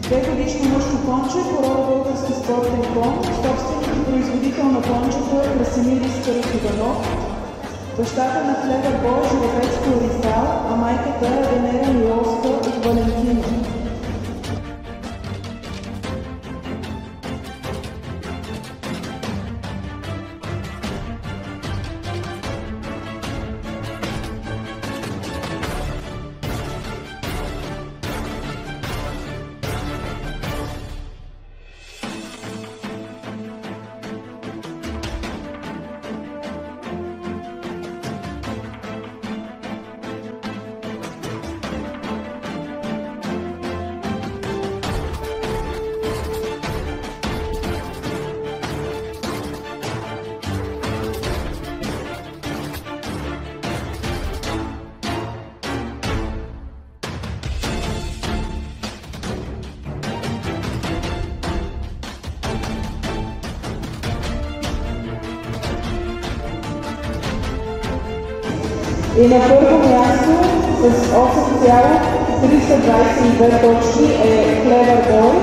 2-годишно мъжко конче, порода български спортен кон, собственик и производител на кончето е Красимир Искаров Иванов, бащата на Клевър Бой, жеребец по Оризал, а майката е Венера Миловска от Валентина. И на първо място с 8,322 точки е Клевър Бой.